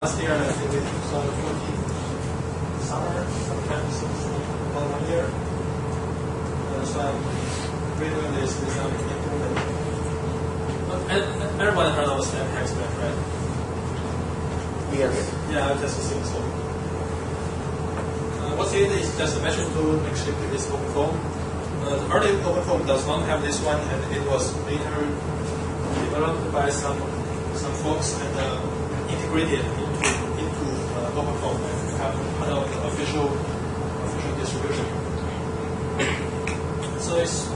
Last year, I think in 2014, summer, sometimes about 1 year. So I'm redoing this with some improvement. Everyone heard of step expert, right? Yes. Yeah, I just think so. What's it is just a measure tool actually to this OpenFOAM. The early OpenFOAM does not have this one, and it was later developed by some folks and integrated into OpenFOAM and have part of the official distribution. So it's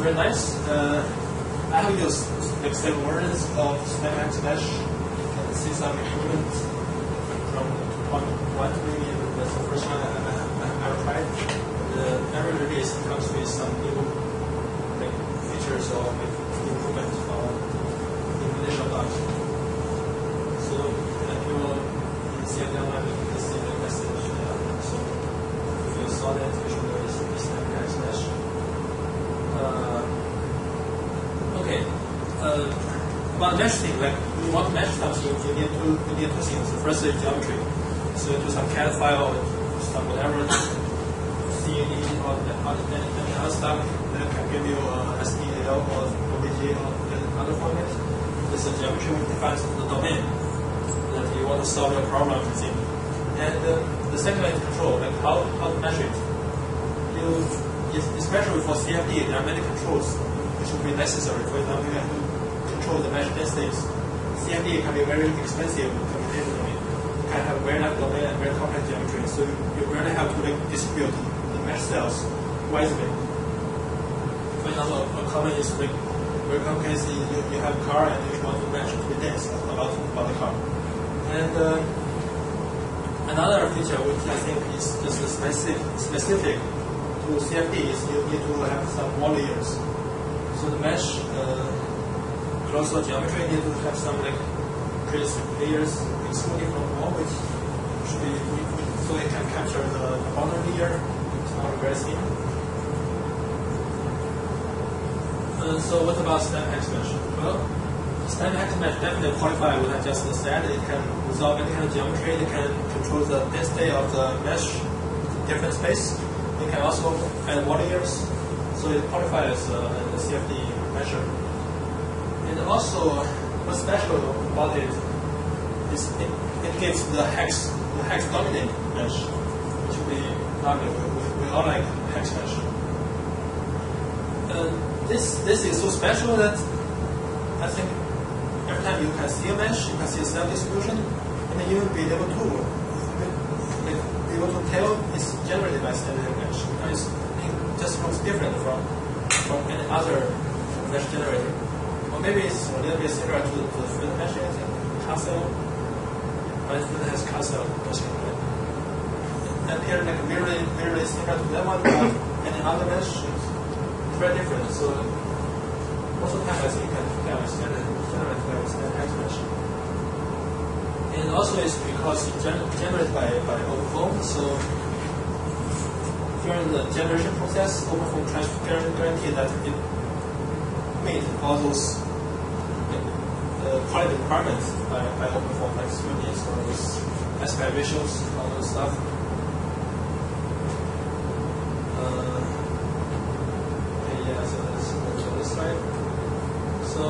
very nice. I have used like 7 versions of SnapX Mesh and see some improvements from 2.1 to maybe that's the first one I've tried. Every release comes with some new like features or like improvements or initial bugs. So you will see them when you see the message. So if you saw that, you should know it's SnapX Mesh. Okay. About mesh thing, like you want to mesh something, you need two things. The first is geometry. So do some CAD file, some whatever, CAD or any other stuff that can give you SDL or OBJ or other format. This is geometry which defines the domain that you want to solve your problem within. And the second is control, like how to measure it. Especially for CFD, there are many controls which will be necessary. For example, you have to control the mesh densities. CFD can be very expensive computationally. You can have very large domain and very complex geometry, so you really have to distribute the mesh cells wisely. For example, a common is like very common case is you have a car and you want to mesh to be dense about the car. And another feature which I think is just specific to CFD is you need to have some wall layers. So the mesh closer geometry need to have some like layers excluding from wall, which should be so it can capture the boundary layer. It's not very thin. So what about SnapX Mesh? Well, SnapX Mesh definitely qualify what I just said. It can resolve any kind of geometry. It can control the density of the mesh in different space. It can also add wall layers. So it qualifies as a CFD measure. And also, what's special about it is it gives the hex dominant mesh, which we all like hex mesh. This is so special that I think every time you can see a mesh, you can see a cell distribution, and then you will be able to tell it's generated by standard mesh. It just looks different from any other mesh generator. Or maybe it's a little bit similar to the field mesh, I think, Castle. But it has Castle meshing, right? It appears like very similar to that one, but any other mesh is very different. So most of the time I think you can tell it's generated by SnapX mesh. And also it's because it's generated by OpenFOAM, so during the generation process, OpenFOAM tries to guarantee that it meet all those quality requirements by OpenFOAM, like smoothness or those aspect ratios, all those stuff. So let's go to this slide. So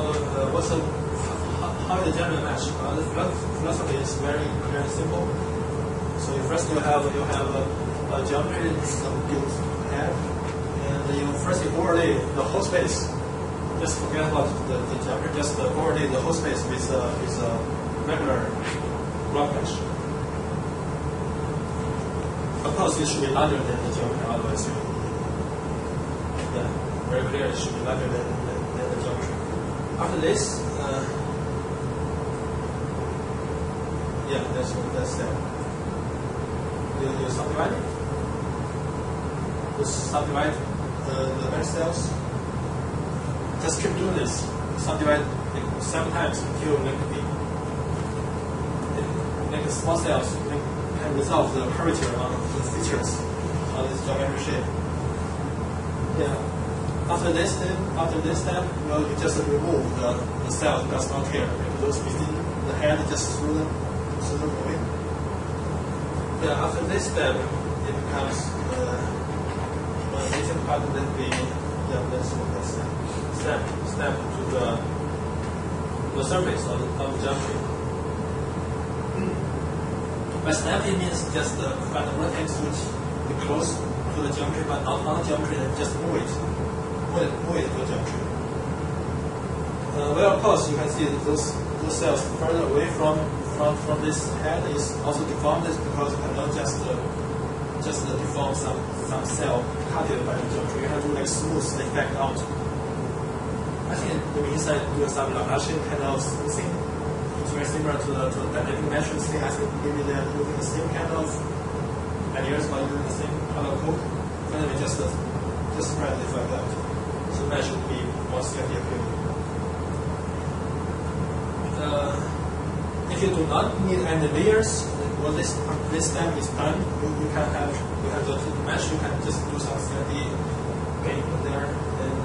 how is the general mesh? The philosophy is very clear and simple. So first you have a geometry you have, and you first overlay the whole space. Just forget about the geometry. Just overlay the whole space with a regular block mesh. Of course, it should be larger than the geometry. Otherwise, very clear. It should be larger than the geometry. After this, that's that. You subdivide it. You subdivide the mesh cells. Just keep doing this. Subdivide like 7 times until the small cells can resolve the curvature on the features of this geometry shape. Yeah. After this step, you just remove the cells. Does not care. Those within the head, just through them. moving. Yeah, after this step, it becomes each part will be step to the surface of the geometry. By snap, it means just find the vertex which is close to the geometry, but not on the geometry, and just move it to the geometry. Well, of course, you can see that those cells further away from this head is also deformed because you cannot just deform some cell cut it by the geometry. You have to smooth the effect out. I think maybe inside do some Laplacian kind of smoothing. It's very similar to the dynamic mesh thing. I think maybe they're using the same kind of ideas by using the same kind of code. Finally, just spread the effect out. So mesh would be more steady appearing. If you do not need any layers, well, this step is done. You have the mesh. You can just do some steady game there. And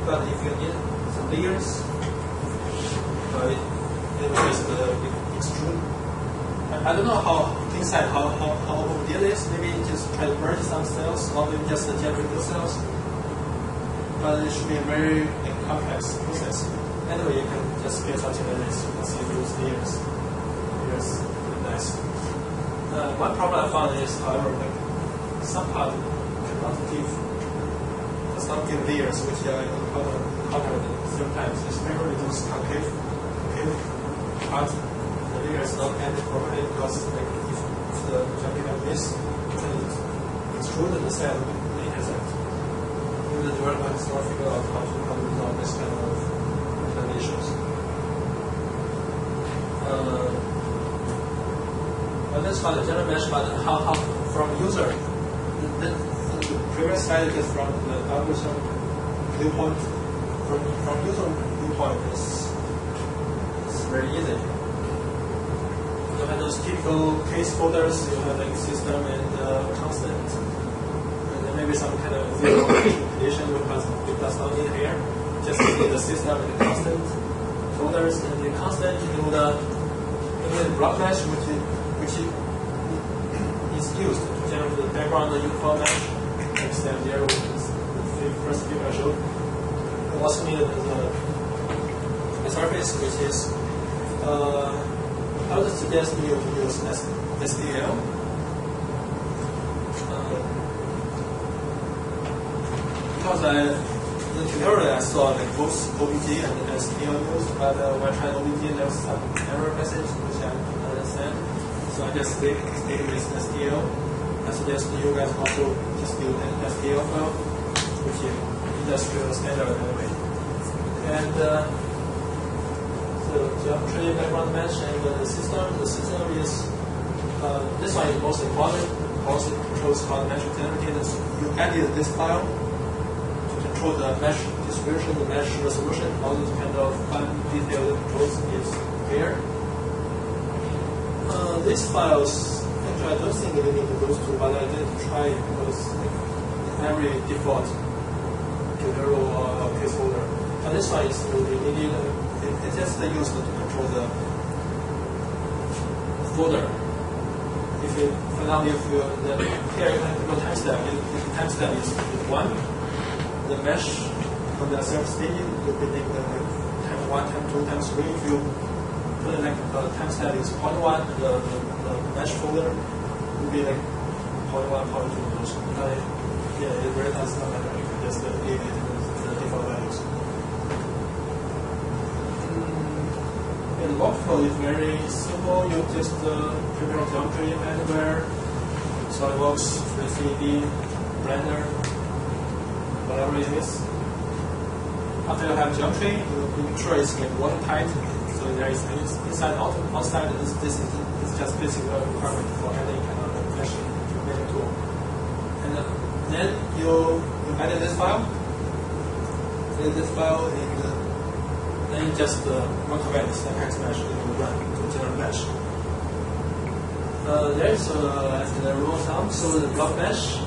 but if you need some layers, it will just extrude. I don't know how inside how we did this. Maybe just try to merge some cells, or maybe just generate new cells. But it should be a very complex process. Anyway, you can just get something like this. You can see those layers. Layers, really nice. One problem I found is, however, some part does not give layers which are encountered at the same time. So especially those concave part, the layer is not ended properly because if the jumping like this, you can extrude the cell with the intersect. Maybe the development is not figure out how to resolve this kind of issues. Well, that's for the general mesh, but how from user, the previous slide is from the algorithm viewpoint. From user viewpoint, it's very easy. You have those typical case folders. You have like system and constant, and then maybe some kind of zero condition because it does not need here. Just see the system and the constant folders, and the constant in the block mesh, which is used to generate the background uniform mesh. Like step 0, which is the first figure I showed. We also need a surface, which is I would suggest you use SDL. Because the tutorial I saw like both OBJ and SDL used, but when I tried OBJ, there was some error message which I didn't understand. So I just stayed with SDL. I suggest you guys also just use an SDL file, which is industrial standard anyway. And the geometry background mesh and the system. The system is this one is most important. Also controls how the mesh is generated. So you added this file to control the mesh distribution, the mesh resolution, all these kind of fine detailed controls is here. These files, actually I don't think we need those two, but I did try because every default tutorial or case folder. And this one is really needed. It's just used to control the folder. If you, for example, if you here you have to go timestamp. If the timestamp is 1, the mesh from the self staging will be like time 1, time 2, time 3. If you put it like timestamp is 0.1, the mesh folder will be like 0.1, 0.2. Yeah, it really does not matter. You can just leave it the default values. The workflow is very simple. You just prepare geometry anywhere, SolidWorks, 3D, Blender, whatever it is. After you have geometry, you make sure it's like watertight. So there is inside, outside. This is just basic requirement for any kind of mesh tool. And then you edit this file. And then you just recommend this text mesh and you run to general mesh. There is the rule of thumb. So the block mesh,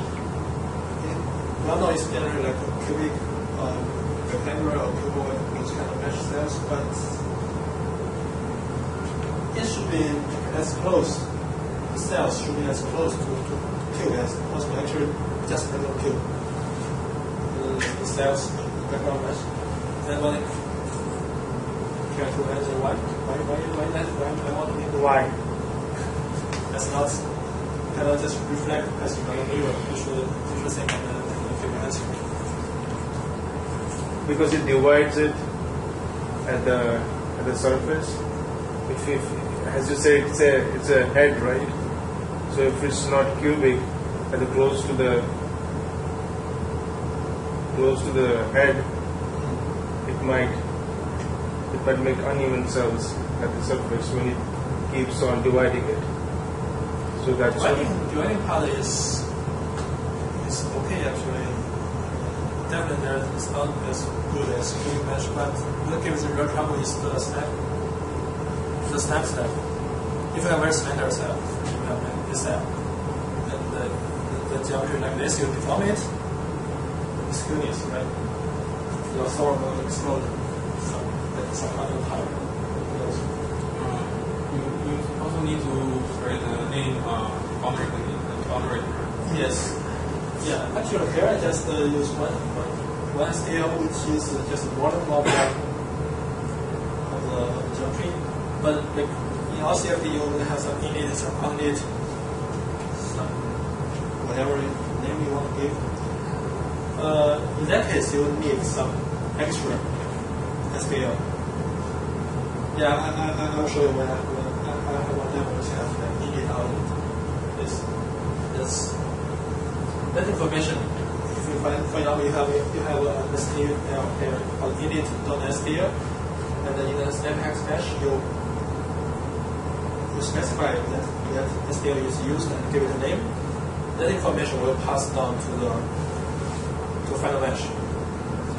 is generally like a cubic, rectangular or cuboid, those kind of mesh cells, but it should be as close. The cells should be as close to Q as possible. Actually, just a little Q. The cells background mesh. And when it try to answer why that why I want to make Why? that's not cannot just reflect as you know mirror. You should think and figure answer. Because it divides it at the surface. If as you say, it's a head, right? So if it's not cubic, at the close to the head, it might make uneven cells at the surface when it keeps on dividing it. So that's dividing part is okay actually. Definitely it's not as good as cubic mesh, but what gives the real trouble is the snap step. If you have very slender cell, you have this cell, and the geometry like this, you deform it, it's skewness, right? Your solver will explode some other type. You also need to create a name boundary. Yes. Yeah. Actually, here I just use one scale, which is just one block of the geometry. But like in RCFD, you will have some init, some countit, some whatever name you want to give. In that case, you will need some extra SPL. Yeah, I will show you when I have one demo which has like init out. That information. If you find, for example, you have a SPL here called init.SPL, and then in the snaphax mesh, you specify that SPL is used and give it a name. That information will pass down to final mesh. So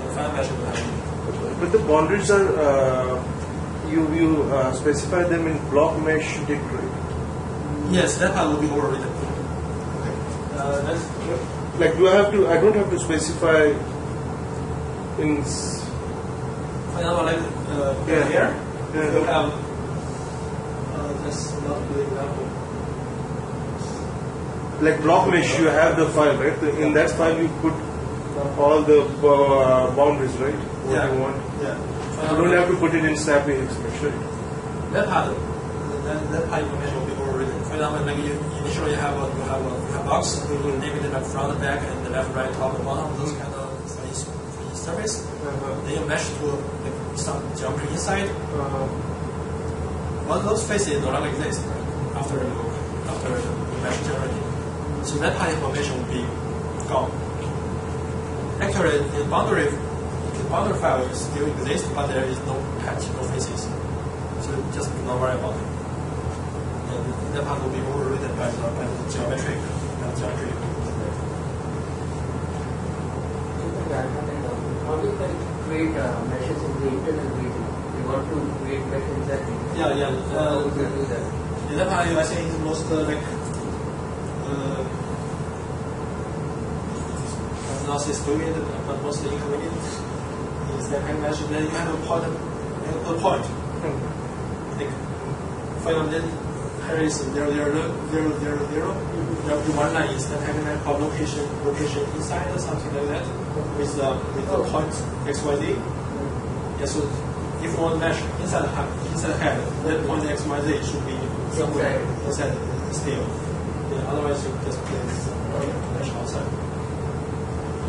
the final mesh will have. But the boundaries are you specify them in block mesh dict, right? Yes, that part will be overridden. Okay. That's like I don't have to specify in. For example, like Yeah. here, Yeah. you have. That's not a good example. Like block mesh, you have the file, right? In that file, you put all the boundaries, right? What you want. Yeah. You don't have to put it in snappy expression. That part information will be overridden. For example, like initially you have a box, you will name it like front, back, and the left, right, top, and bottom. Those kind of for each surface. Then you mesh to like some geometry inside. Well, those faces no longer exist after the mesh generating. So that part information will be gone. Actually, the boundary file still exists, but there is no patch, no faces. So just do not worry about it. And that part will be overridden by the geometry. How do you create meshes in the internal region? You want to create mesh inside the Yeah. how would you do that? In that part, I think it's most not excluded, but mostly inconvenient. Is that kind of mesh? Then you have a point. Like, for example, then here is 0, 0, 0, 0, 0, 0. There will be one line is the kind of location inside or something like that with the point XYZ. Yeah, so if you want to mesh inside the head, that point XYZ should be somewhere inside the scale. Yeah, otherwise you just place mesh outside.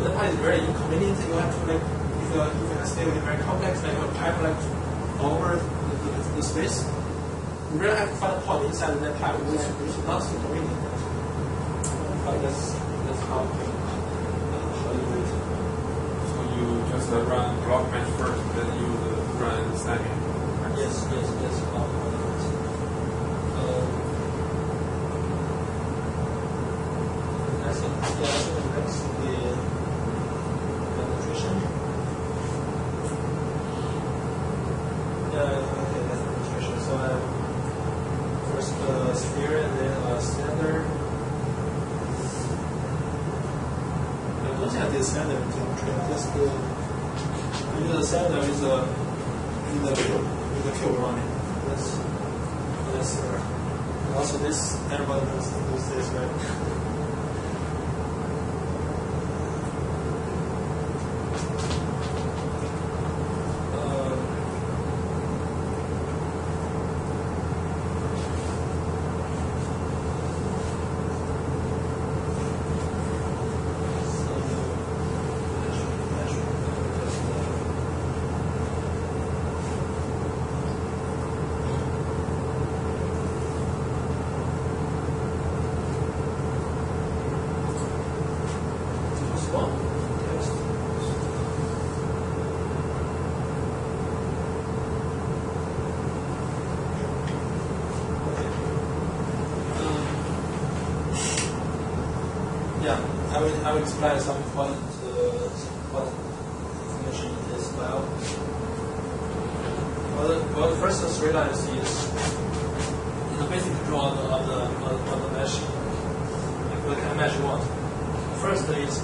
That part is very inconvenient. You have to like if you have scale is very complex, like a pipe like over the space. You really have to find a point inside that pipe, which is not so convenient. But that's how you do it. So you just run block mesh first, then you run snapping. Yes. How you do it. I think that's the nutrition. Okay, that's the nutrition. So first sphere and then standard. Looking at this standard geometry, just use the standard with the cube running. That's Also, this everybody knows this, right? Yeah, I will explain some important information in this file. Well, the first three lines is the basic control of the mesh, like what kind of mesh you want. First is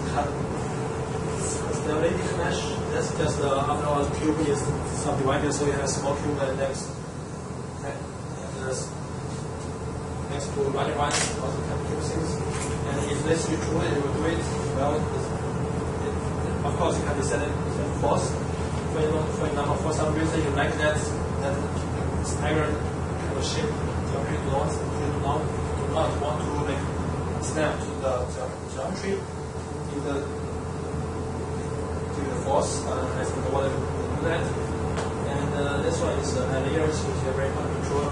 stability mesh. That's just after all the cube is subdivided, so you have small cube and next to larger ones, also can keep things. And if this is true, it will do it. Well, of course, you can be set false. For example, for some reason you like that staggered kind of shape, you do not want to like snap to the geometry to the false. I think the one will do that. And this one is layers, which is very hard to control.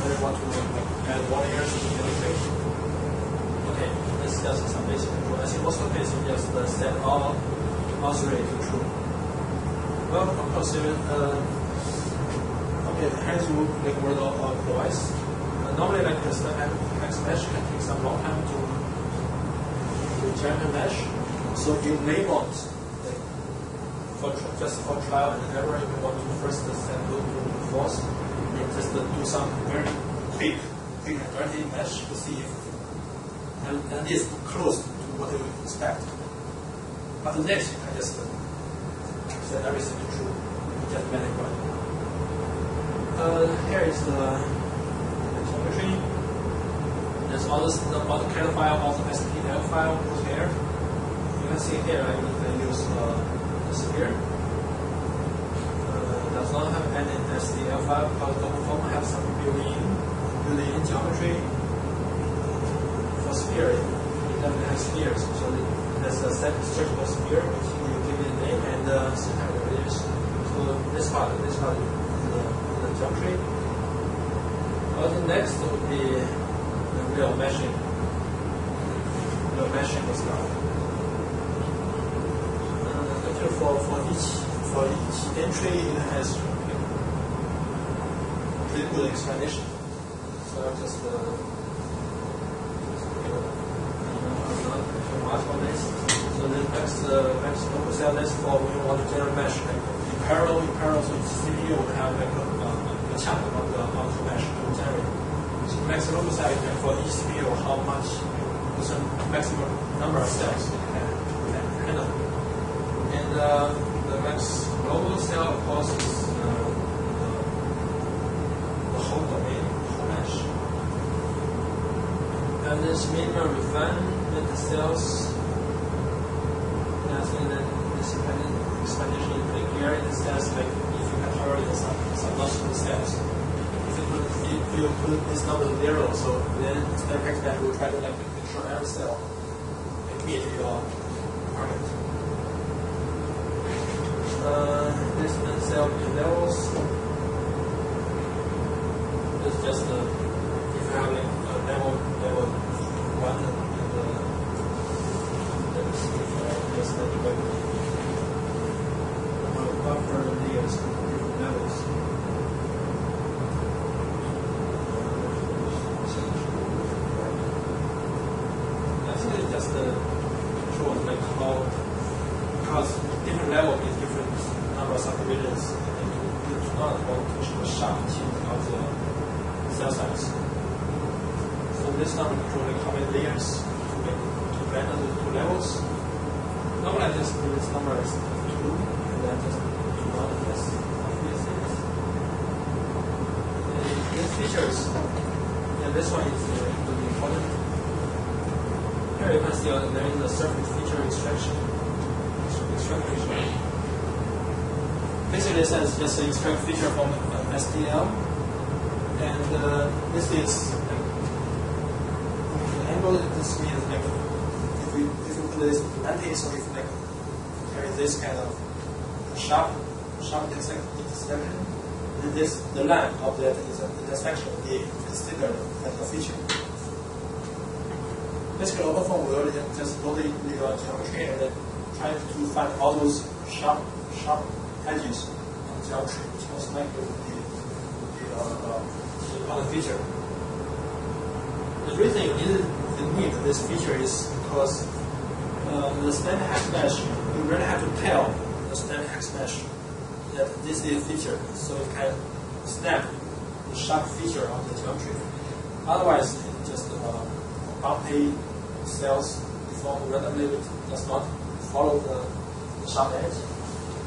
Whether you want to add one layer to the geometry. Okay, this is just some basic control. I think most of the case you just set all three to true. Well, of course, okay, hence you like word of device. Normally, like this next mesh can take some long time to generate a mesh. So you label like just for trial and error, if you want to first set to false, you just do some very quick and dirty mesh to see if and it's close to what you expect. But the next you can just set everything to true, just manipulate. Here is the geometry. There's all the CAD file, all the STL file goes here. You can see here I use the sphere. Does not have any STL file because the OpenFOAM has some built-in geometry. For sphere, it definitely has spheres. So there's a set searchable sphere which you give it a name and syntax values. So this part is the geometry. Well, the next would be the real meshing. Real meshing as well. For each entry, it has pretty good explanation. So I'll just mark on this. So the next local cell list for when you want to generate mesh. Like in parallel, so CPU will have like a chapter on the mesh to generate. So max local cell for each CPU, how much is the maximum number of cells you can handle. And the max global cell, of course, is the whole domain, the whole mesh. And this minimum refinement cells, I think that this explanation is pretty clear in the sense like if you can tolerate some loss of the cells. If you put this number to 0, so then step back that will try to like control every cell and meet your target. This cell levels is just if you have like level 1 and let me see if I just let the buffer layers different levels. I think it's just control like how because different level means different number of subdivisions, and you do not want to show a sharp tint of the cell size. So this number controlling how many layers to blend the two levels. Normally I just do this number as 2, and then just do not this. These features And this one is really important. Here you can see there is a surface feature extraction. Basically, this is just an extract feature from SDL, and this is the angle. This means like if you put this anti, so if like there is this kind of sharp intersection, then this the line of that intersection will be considered as a feature. Basically, OpenFOAM will just load the geometry and then try to find all those sharp edges on the geometry, which most likely would be on the feature. The reason you need this feature is because the standard hash mesh, you really have to tell the standard hash mesh that this is a feature, so it can snap the sharp feature of the geometry. Otherwise, it just bumpy cells deform randomly, which does not follow the sharp edge,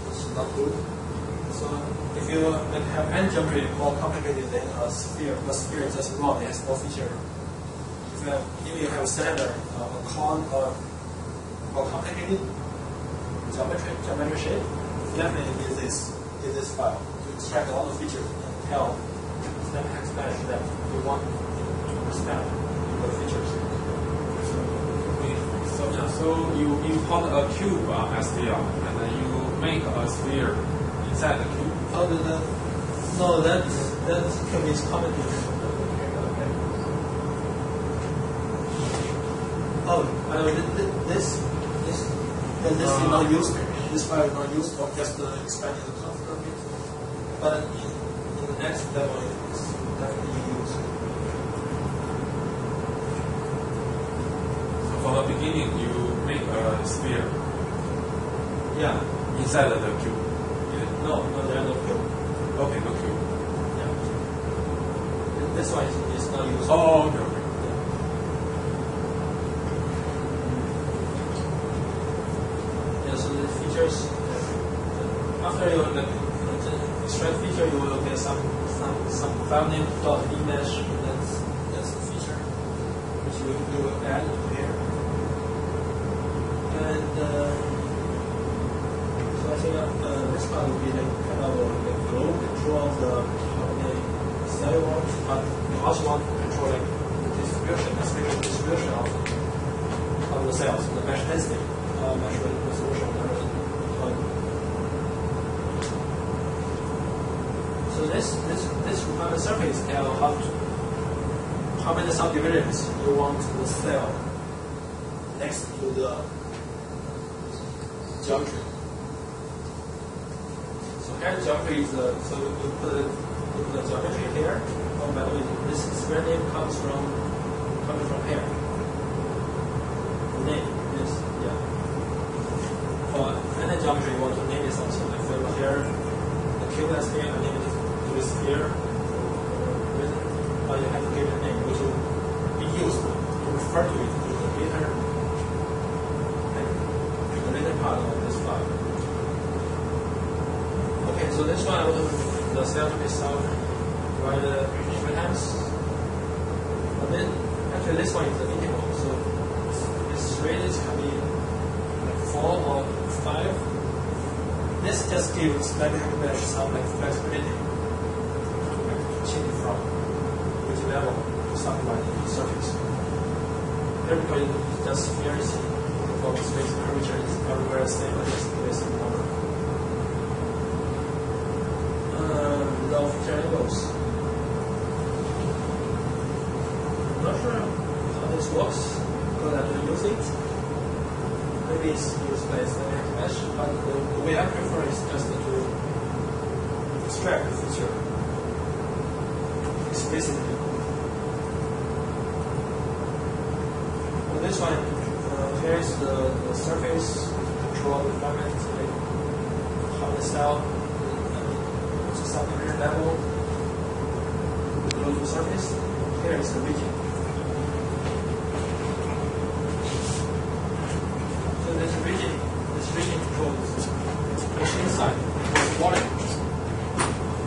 which is not good. So if you have any geometry more complicated than a sphere is just wrong, it has no feature. If you have a cylinder, a cone, or more complicated geometry shape, definitely need this file to extract all the features and tell the hex mesh that you want to snap the features. So you import a cube SDL and then you make a sphere inside the cube. No, that cube is commented. This is not used. This file is not used for just expanding the concept of it. But in the next level, it is definitely used. So from the beginning, you make a sphere. Yeah. Inside of the cube. No, there is no cube. Okay, no cube. Yeah. This one is not used. Oh, okay. So the features, after you extract feature, you will get some file name .image. That's the feature which you will add here. And so I think this part will be like kind of a global control of the cell you want, but you also want to control like the distribution, the spatial distribution of the cells, the mesh density. Mesh resolution and everything. So this requirement surface tell how many subdivisions you want the cell next to the geometry. So here geometry is so you put the geometry here. Oh, by the way, this square name comes from here. The name is for any geometry you want to name it something. Like for here, the cube has here, I name it to this sphere. But you have to give it a name which will be used to refer to it in the later part of this file. Okay, so this one the cell to be solved by the different times. But then actually this one is the integral, so this radius can be like 4 or 5. This just gives Nandakumar some like flexibility to change from which level to something like the surface. Here because it's just very for space curvature is everywhere the same, but just the same number. Without feature angles. I'm not sure how this works because I don't use it. Maybe it's used by standard mesh, but the way I prefer is just to extract the feature explicitly. For this one, here is the surface control requirement, like how the cell to some different level below the surface. Here is the region. This region controls the inside, the volume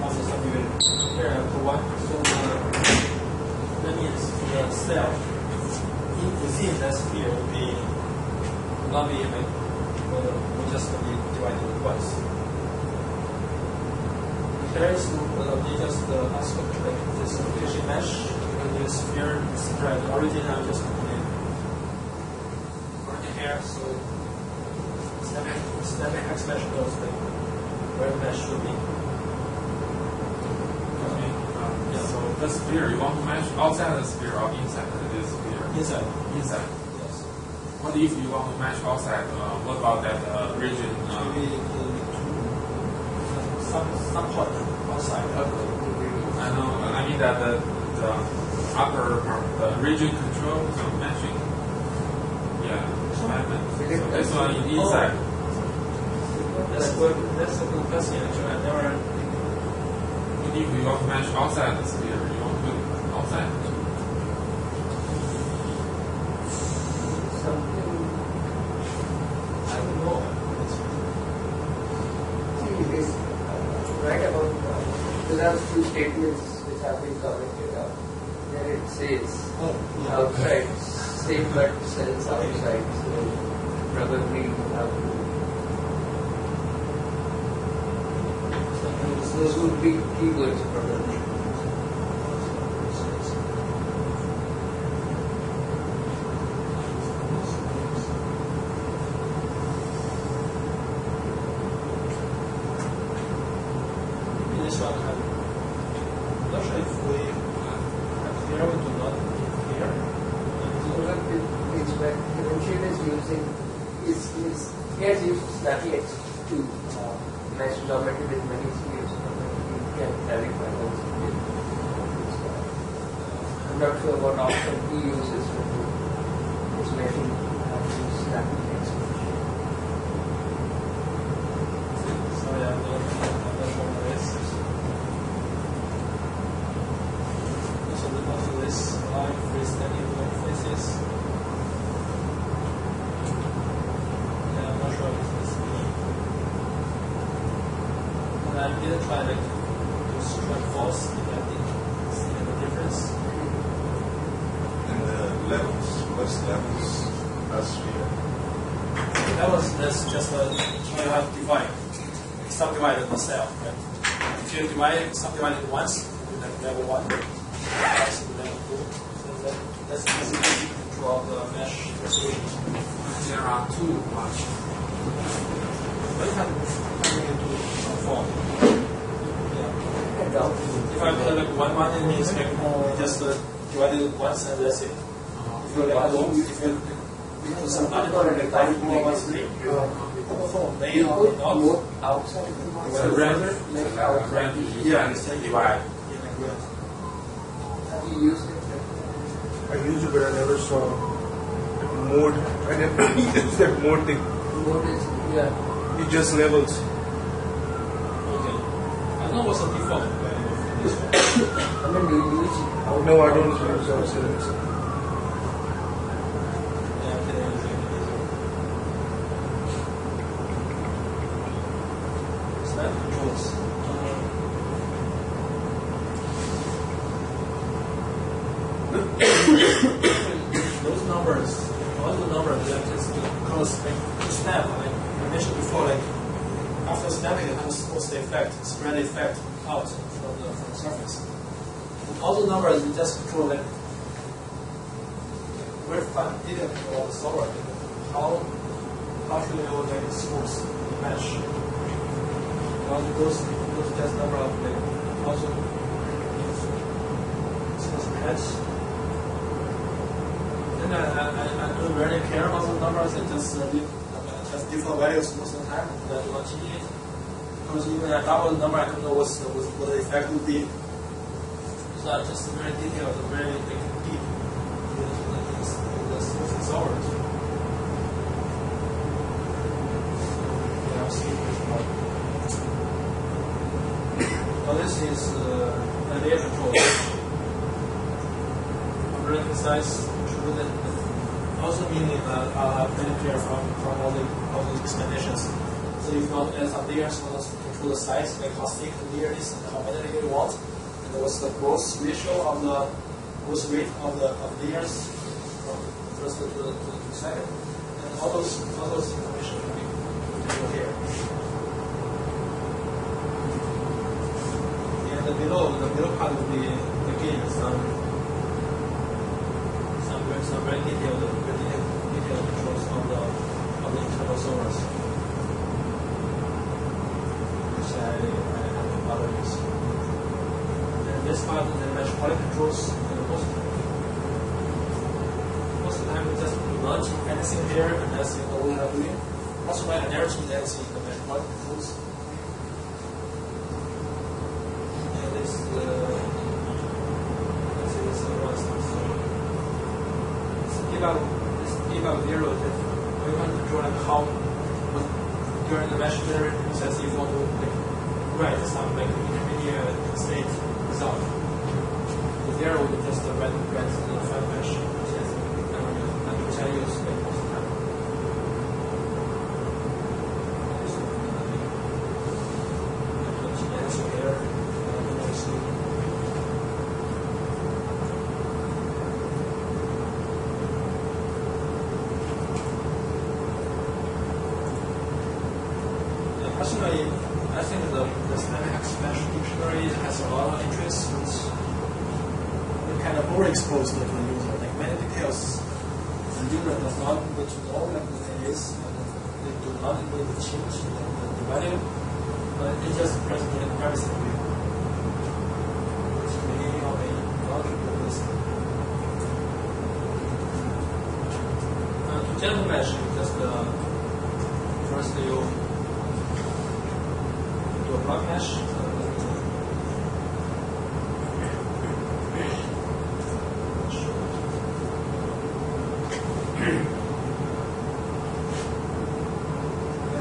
of the subdivision. Here I put one, so that means cell within that sphere will not be like will just be divided once. There is they just ask like this relation mesh and this sphere spread origin and just origin here, so systemic X mesh goes like where the mesh should be. So the sphere, you want to mesh outside the sphere or inside the sphere? Inside. Inside. Yes. What if you want to mesh outside? What about that region? Maybe some point outside. I know. I mean that the upper part, the region control, so meshing. Yeah. So this one is inside. That's a good question. Actually, I never. If you want to mesh outside the sphere, you want to do it outside. Something. I don't know. See, this right about there are few statements which have been commented on. There it says outside, same but cells outside. So probably you have to. Those would be keywords probably. This one, I'm not sure if we have here, we do not here. It's when differential is using is here used static to mesh geometry with many spheres. Can clarify those. I'm not sure what option he uses to do his meshing static expression. Sorry, I'm not sure what it is. So this line freestanding faces. Yeah, I'm not sure if it's me. And I didn't try like strike false depending. See the difference? And the levels, what's levels? That's sphere. That was that's just how you have to divide. Subdivided the cell, right? If you subdivide it once, you have level 1, that's level 2. So that's basically control of the mesh resolution. There are two ones. But you can bring it to form. If I put like 1, it means like just divide it once and that's it. If you like alone, if you put some other like 5 more ones, you may or may not. Outside. The render? Yeah, it's divide. Have you used it? I used it, but I never saw mode. I never used that mode thing. Mode is, yeah. It just levels. Okay. I don't know what's the default. I mean, do you use it? No, I don't use outside. Snap controls. Those numbers, all the numbers that is because like snap, like I mentioned before, like after snapping it has the effect, spread effect out from the surface. And all the numbers you just control like very fine detail control of the solver. Like, how should you like smooth the mesh? All those just number of like also smooth patch. And I don't really care about the numbers. I just different values most of the time. I do not change it because even I double the number, I don't know what the effect would be. So I just very detailed, very like, deep in the smooth solvers. I'll see which one. Now this is area control. Operating size. Also meaning very clear from all those explanations. So if you want to add some layers, you want to control the size, like how thick the layer is and how many layers you want, and what's the growth ratio of the growth rate of the layers from first to second, and all those information will be contained here. And the below part will be again some very detailed controls of the internal servers, which I have to bother use. And this part, the mesh quality controls, most of the time we just do not anything here unless you know what we are doing. Most of my energy is actually in the mesh quality controls. And this debug zero is we want to control like how during the mesh generating process you want to write some intermediate state result. The zero will just write the file mesh process which I use most of the time. Personally, I think the semantic expansion dictionary has a lot of interest, which is kind of overexposed to the user. Like many details, the user does not need to know like what it is, and they do not need to change the value, but it just presents in everything to you. Which may or may not be listening. To general mesh, just first you do a block mesh.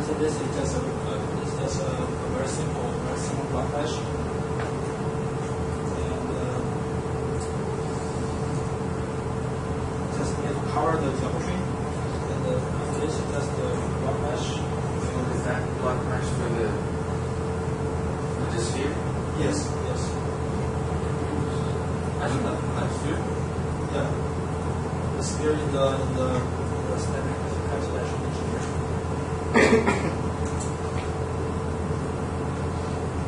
So this is just a very simple block mesh, and just need to cover the geometry, and after this is just the block mesh. So is that block mesh for the sphere? Yes. Actually, that's sphere. Yeah. The sphere in the standard expansion engineer.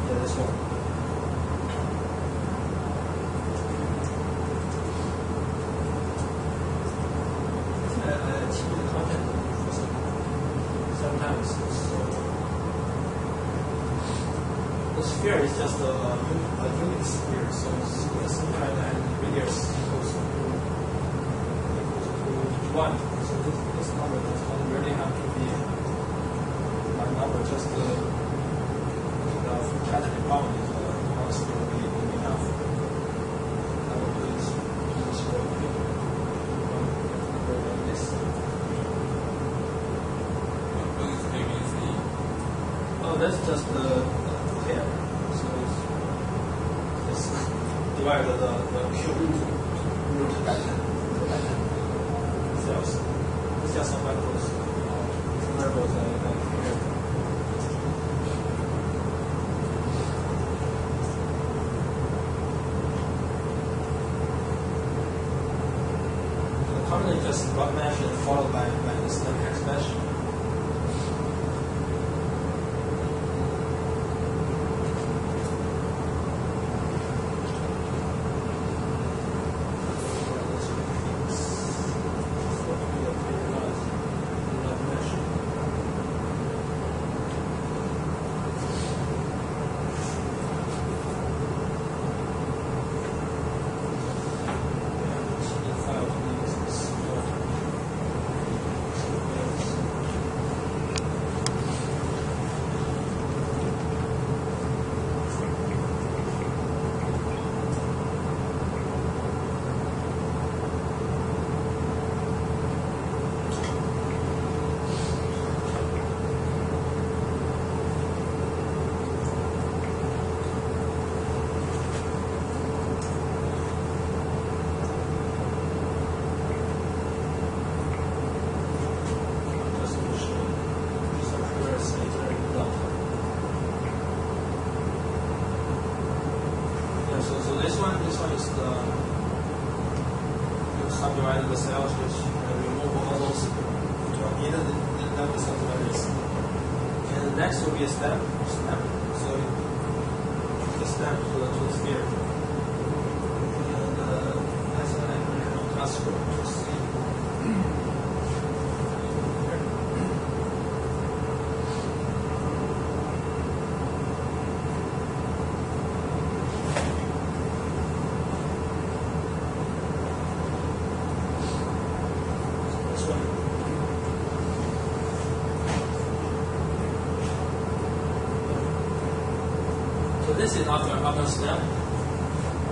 Yeah, this one. I change the content for sometimes. The sphere is just a unit sphere, so it's some kind of radius equals to 1. So this number does not really have to be one number, just the category bound is one sphere will be enough. I will do this way. Like this. Oh, that's just the hair. So it's divide the cube root pattern cells. It's just some macros, some variables here. The commonly just block mesh and followed by the semantic expansion. subdivide the cells, which remove all those intermediate level subdividers. And next will be a step. So the step to the sphere. And that's what I'm going to task to see. This is after snap.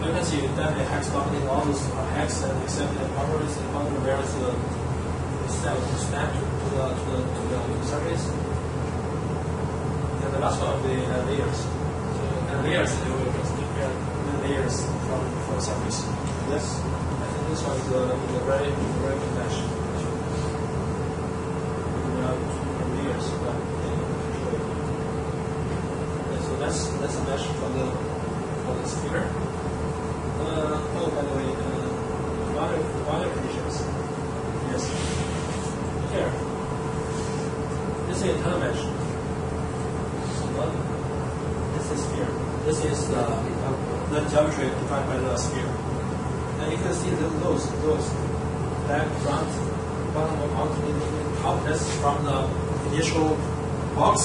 You can see that the hex dominating all those hex and except the boundaries and boundary varies the cell to snap to the surface. And the last one will be layers. And layers they will prepare the layers from the surface. Yes, I think this one is a very good mesh. We have layers, but that's a mesh for the sphere. By the way, water conditions. Yes. Here. This is internal mesh. This is sphere. This is the geometry defined by the sphere. And you can see those back, front, bottom, out, that's from the initial box.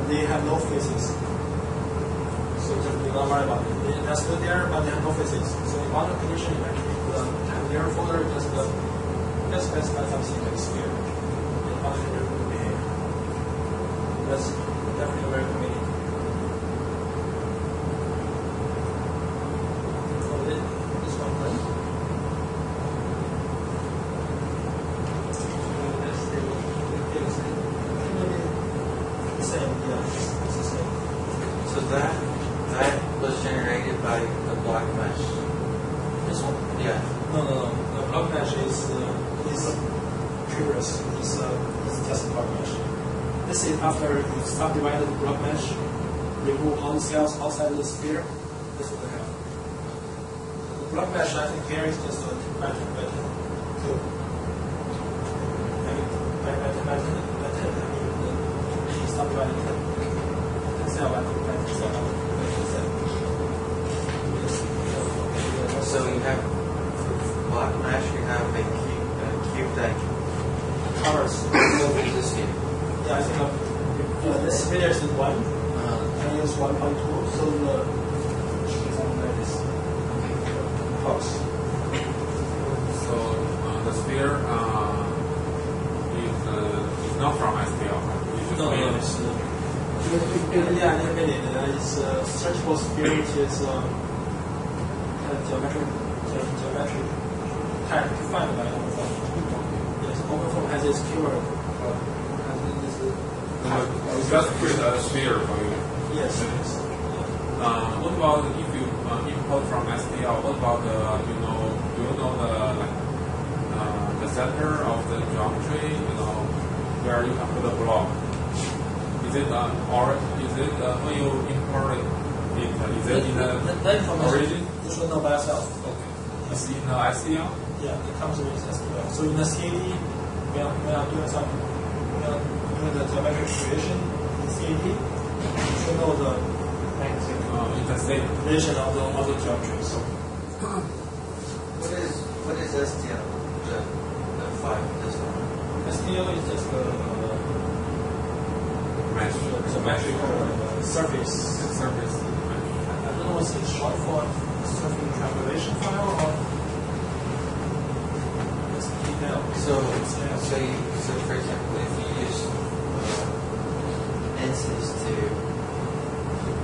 They have no faces. So just do not worry about it. They're still there, but they have no faces. So in one condition, you actually have their folder, just specify something like sphere. And how it will behave. That's definitely very convenient. So this one, right? It's the same. So that was generated by the block mesh. This one? Yeah. No. The block mesh is previous. It's just a block mesh. This is after you subdivided the block mesh, remove all the cells outside the sphere. This will have. The block mesh, I think here is just a pattern. So, subdivided cell by cell. So you have block mesh. You have a cube that covers this here. Yeah, I think this video is 1. I use 1.2, so something like this. Box. So the sphere is not from STL. No, it's it's searchable sphere, which is geometry type defined by OpenFOAM. Yes, OpenFOAM has its keyword. It's just create a sphere for you. Yes. What about if you import from STL? What about do you know the center of the geometry? Where you can put a block. Is it when you import it? Is it in the origin? You should know by yourself. Okay. It's in the STL? Yeah, it comes with STL. So in the CAD, we are doing the geometric creation in CAD. You should know the relation of the geometry. So what is STL? The file, this one. STL is just geometric surface. I don't know what's it short for. Surface calculation file or just detail. So for example, if you use ANSYS to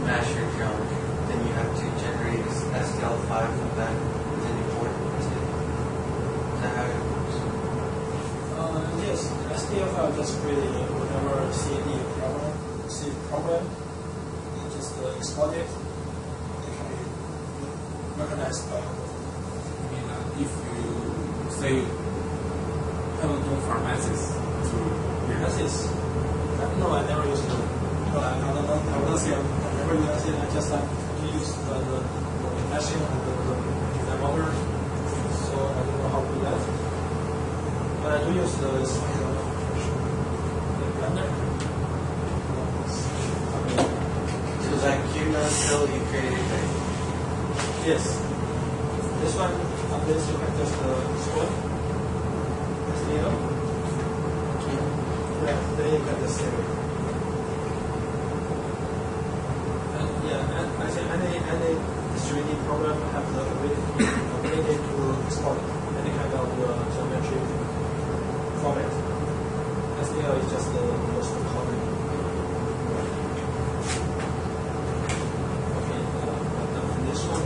match your geometry, then you have to generate an STL file from that within the port. Is that how it works? Yes, STL file just really whatever CAD program, you just export it. It can be recognized by If you say have to from ANSYS to ANSYS. No, I never used it. But I don't say I never used it. I just like to use the meshing and the model. So I don't know how we use the blender? So that QML cell you created, right? Yes. This one, on this you can just scroll. STL. Yeah, then you can just save it. And yeah, and I think any 3D program have the ability to export any kind of geometric format. STL is just the most common. Okay, this one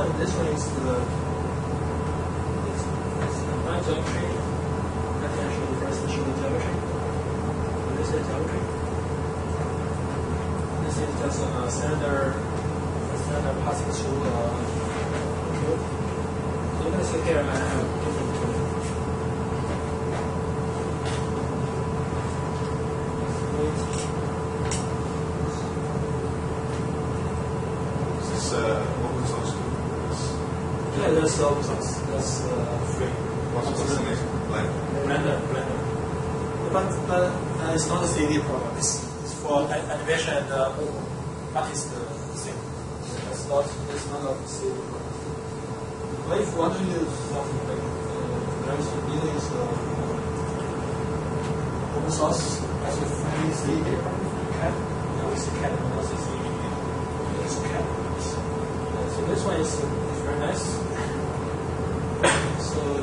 and this one is the line geometry. That actually refers to the geometry. This is geometry. This is just a cylinder passing through a cube. So you can see here I have different Is this open source? Yeah, that's open source. That's free. What's the name? Blender. But it's not a 3D program. It's for animation and artist thing. It's not a 3D program. But if you want to use something like there is open source as a free 3D program, you can. Now it's CAD and also 3D. It's CAD. So this one is very nice. So you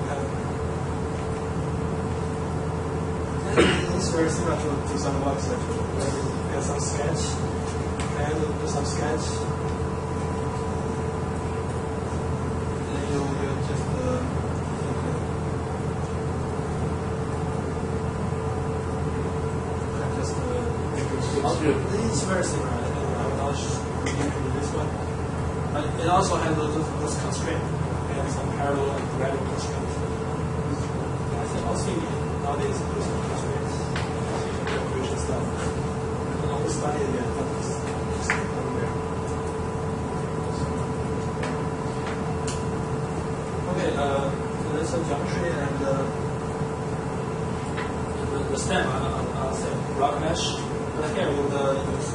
have. It's very similar to some works actually. Where you have some sketch, and do some sketch. Then you just it's very similar. I will not get into this one. But it also has those constraints. It has some parallel and parallel constraints. I think also nowadays there's some constraints. Calculation stuff. I don't know, we studied it yet, but it's everywhere. Okay, so that's the geometry and the stem. I'll say block mesh. But here we will use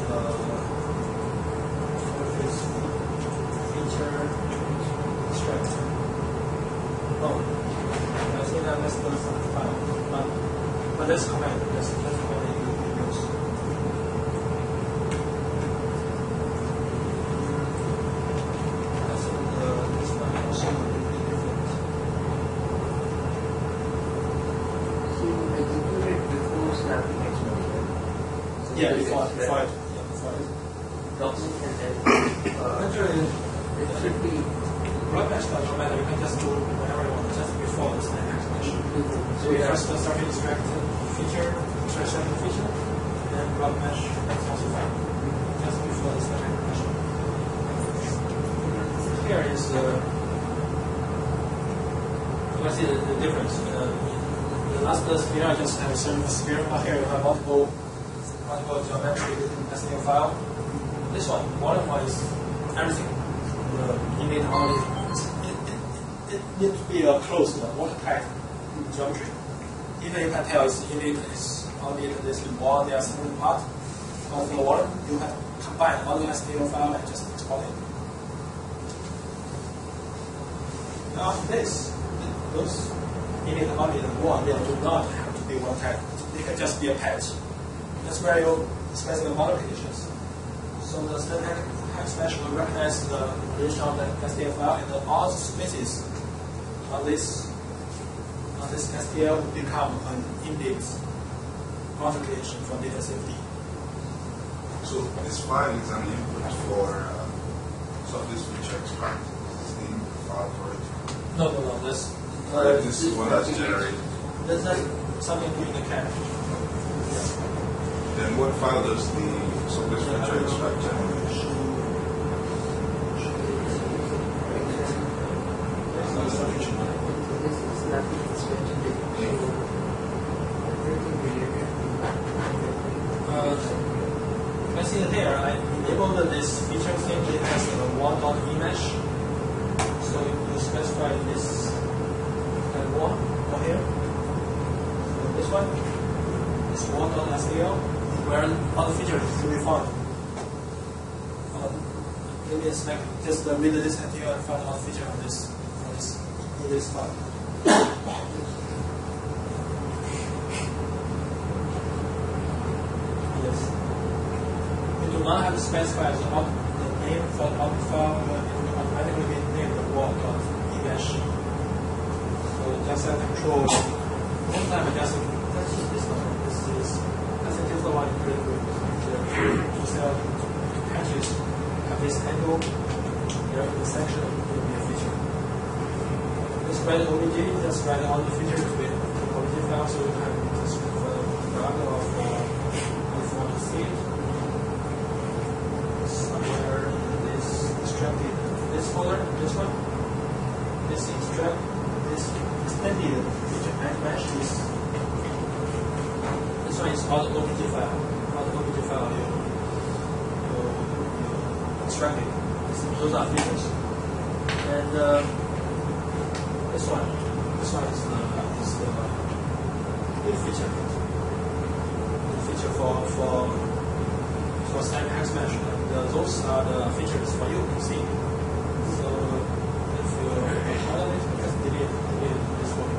feature extract. Oh, I think that that's the file. But that's command. That's the command you use. I think this one also will be different. So you execute it before snapping extract, right? Yeah, before it. Document and then Actually, it should be block mesh doesn't matter. You can just do whatever you want, just before the snap extraction. So you first start to extract feature, extraction feature, and block mesh, that's also fine. Just before the snap extraction. Here is you can see the difference. The last sphere I just have a single sphere, but here you have multiple geometry within the STL file. This one, volume-wise, everything. You need only it needs to be a closed watertight geometry. Even you can tell it's only this one there single part of the volume. You can combine all the STL file and just export it. Now after this, those you need only the one. They do not have to be watertight. They can just be a patch. That's where you specify the model conditions. So the static text mesh will recognize the position of the STL file, and all the spaces on this STL will become an index modification for data safety. So this file is an input for this feature extract. This is the input file for it. No. This is the one that's generated. That's something doing the CAD. Then what file does this feature extract generate? this is snapping extract. As in here, I enabled this feature thing. It has a one.emesh. So you specify this and one over here. So this one is one.sdl, where all the features will be found. Maybe it's like just read this STL and find all the feature on this in this file. Yes. You do not have to specify the name for the output file. It will automatically be named walk.emesh. So just have control. One time I just this one. This is I think this one is pretty good. To sell patches have this angle here in the section will be a feature. This write OBJ, just write all the features to the OBJ file, so you can just for the browser of if you want to see it. Somewhere in this extracted this folder, this one. This extract, this extended feature mesh is this one is all the OBJ file. All the OBJ file you extract it. Those are features. And this one is the feature. The feature for static hex mesh. And those are the features for you to see. So if you just delete this one.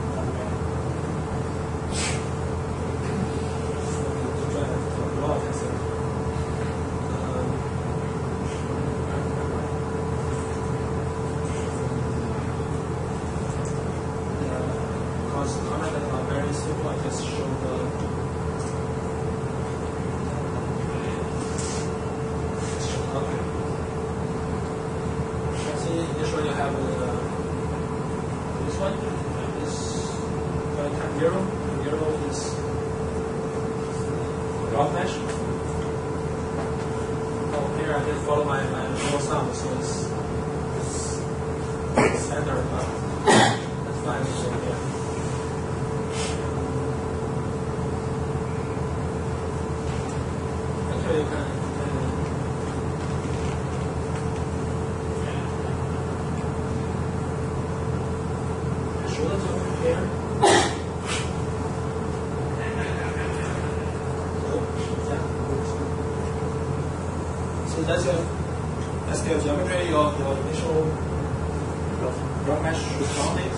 That's your SQL geometry, your initial block mesh requirement.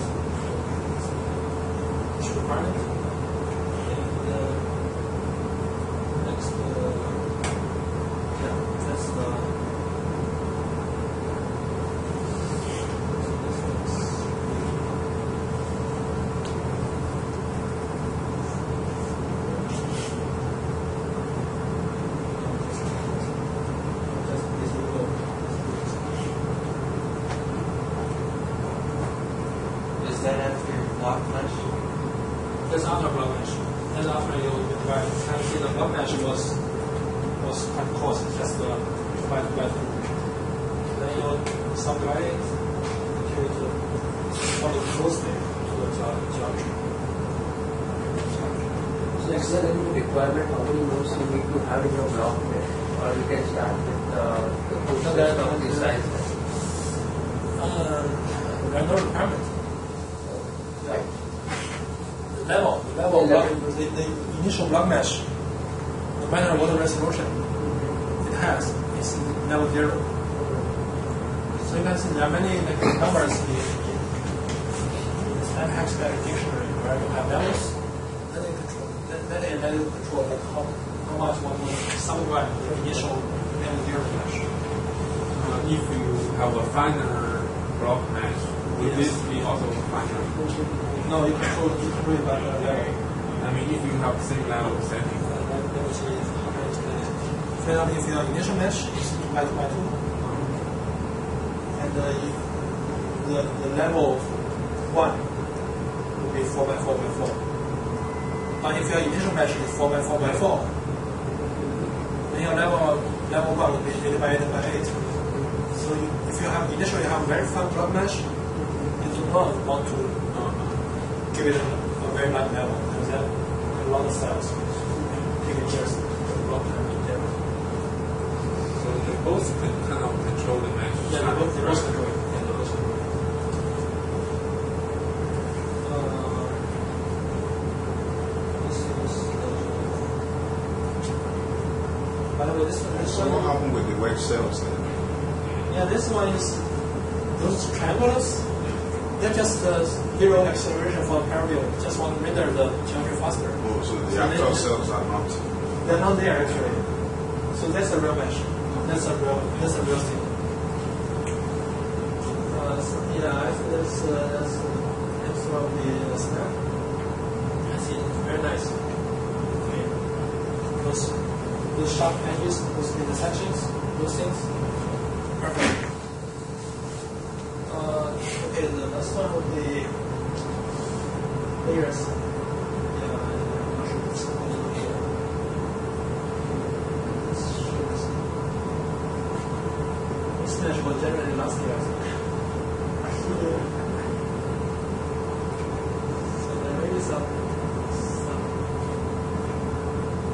It's requirement. And next, that's the. That's after block mesh. That's after you divide. And see the block mesh was quite coarse, just divide. Then you subdivide it to follow closely to the geometry. So is there any requirement how many nodes you need to have in your block mesh? Or you can start with the process of the size? There are no requirement. Right. The initial block mesh, no matter what the resolution it has, is level 0. So you can see there are many numbers in this hex dictionary where you have levels. Then they control how much one will subdivide the initial level 0 mesh. If you have a finer block mesh, will this be also finer? No, you control it by the level. I mean, if you have the same level setting. For example, if your initial mesh is 2 by 2 by 2, and if the level 1 will be 4 by 4 by 4. But if your initial mesh is 4 by 4 by 4, then your level 1 will be 8 by 8 by 8. So if you have initially have very fine block mesh, you do not want to give it a very light level, because that a lot of cells take years, a long time to develop. So they both can kind of control the mesh. Yeah, they both control it. Yeah, they both control it. By the way, this So what one. happened with the wedge cells then? Yeah, this one is those triangles. They're just zero acceleration for parallel. Just want to render the geometry faster. Oh, so the actual cells are not. They're not there actually. So that's a real mesh. That's a real thing. So yeah, I think that's probably the snap. I see, very nice. Okay. Those sharp edges, those intersections, those things, perfect. Okay, the last one would be layers. Yeah, I'm not sure if it's over here. This mesh was generated last year, I think. So there may be some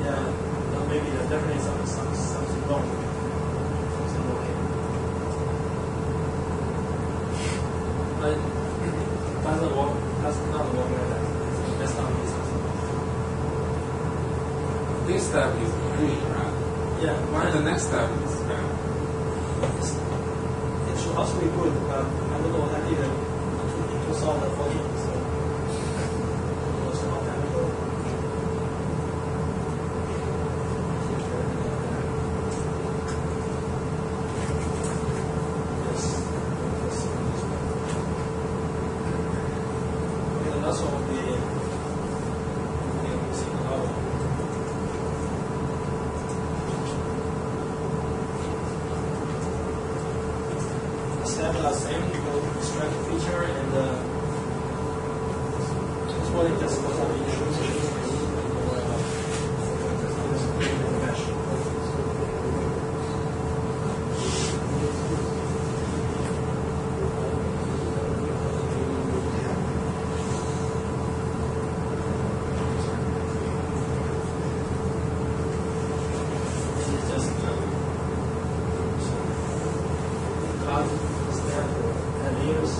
yeah, no, maybe there's definitely something wrong. Something wrong here. But doesn't work. Does not work like that. That's not me something. This step is green, right? Yeah, And the next step is red. it should also be good, but I don't know what I did in 2014. So it was a long time ago. Yes. Okay, the last one would be single level. Step are same, you go extract the feature and it's what it just goes on the initial mesh. It's just cut, snap, and layers.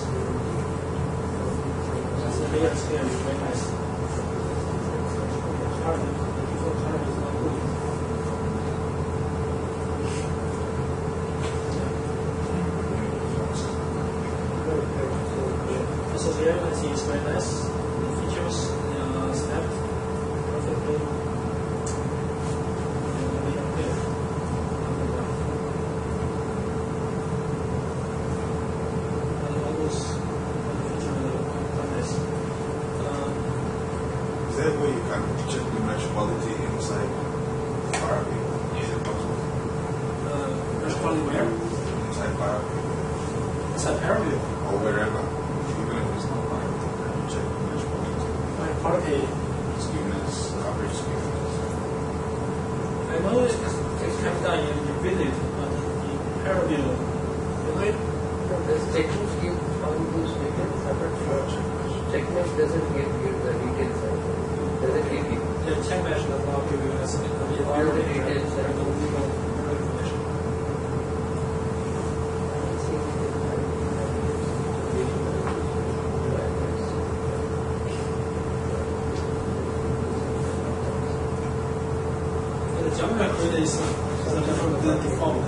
That's the layers here is very nice. Color, the default color is not good. Also here, I see it's very nice. The features snapped perfectly. And we have here. And all those features are quite nice. Is there a way you can check the mesh quality inside Barbie? Is it possible? Mesh quality where? Inside Barbie It's a parallel. or wherever, even if it's not Barbie, you can check the mesh quality. My quality, Skewness, coverage skewness. I know it's kind of done in visit, but in parallel, you know it? Does techniques give all those details separate? Techniques doesn't give you the details. Doesn't give you The check mesh does not give you all the details. there are no legal information. The geometry created is a different default.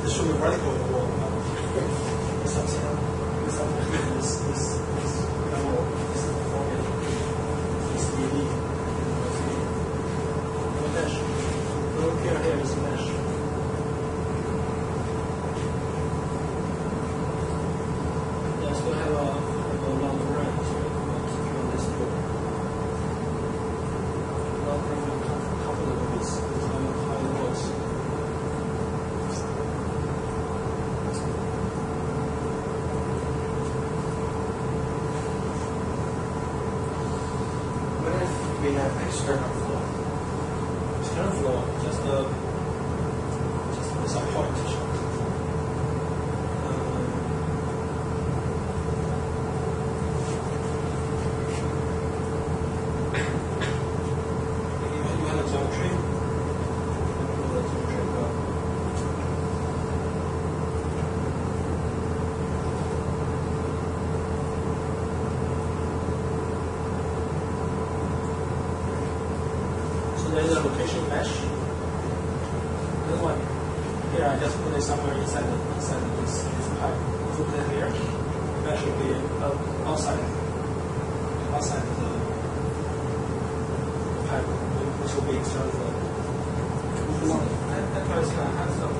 It should be vertical or something. This level is defaulted. It's unique. No mesh. No here is mesh. Yeah, so we have a long range on this book. Not very comfortable with how it works. What if we have external flow? External flow, just some point. mesh. This one here, I just put it somewhere inside this pipe. If you put it here, the mesh will be outside the pipe, which will be external flow. That part is going to have some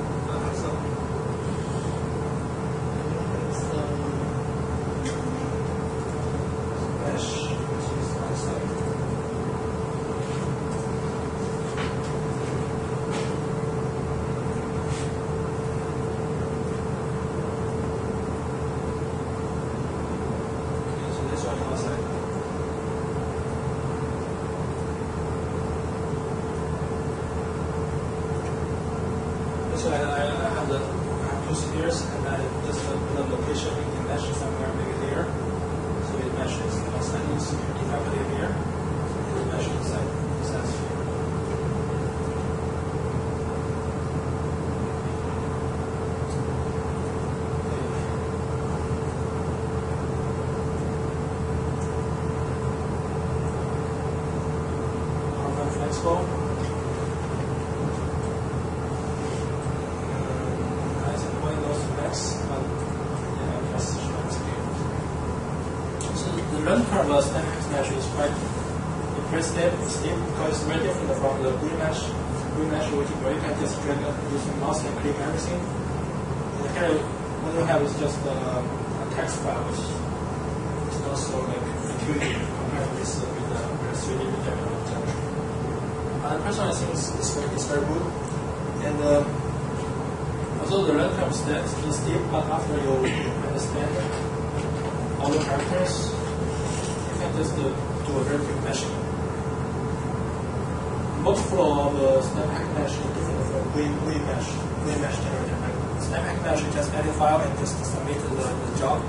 mesh, which is outside. Okay, so this one outside. So I have two spheres, and I just put a location in the mesh somewhere, maybe here. So it meshes outside the sphere. If I put it here, it will mesh inside sphere. Carbon flexible. So the learning curve of SnapX mesh is quite impressive, steep, because it's very different from the GUI mesh. GUI mesh, where you can just drag using mouse and click everything. And here, what you have is just a text file, which is not so intuitive compared to this with the 3D reader. Personally, I think it's very good. And although the learning curve is steep, but after you understand all the characters, you can just do a very quick meshing. Most flow of the SnapX mesh is different from GUI mesh generator. SnapX mesh, you just edit file and just submit the job,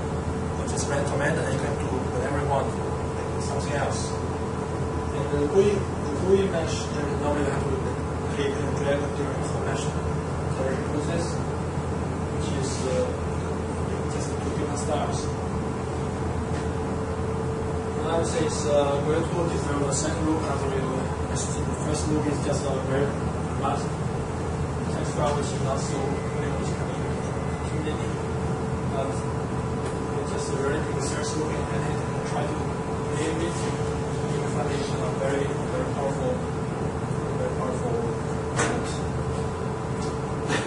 or just run command, and you can do whatever you want, like something else. And the GUI mesh, normally you have to click and drag during the mesh process, which is just two different styles. I would say it's very cool to develop a second loop after you. The first loop is just a very fast text file, which is not so intimidating. But it's just a relatively serious loop and try to name it. You can find it very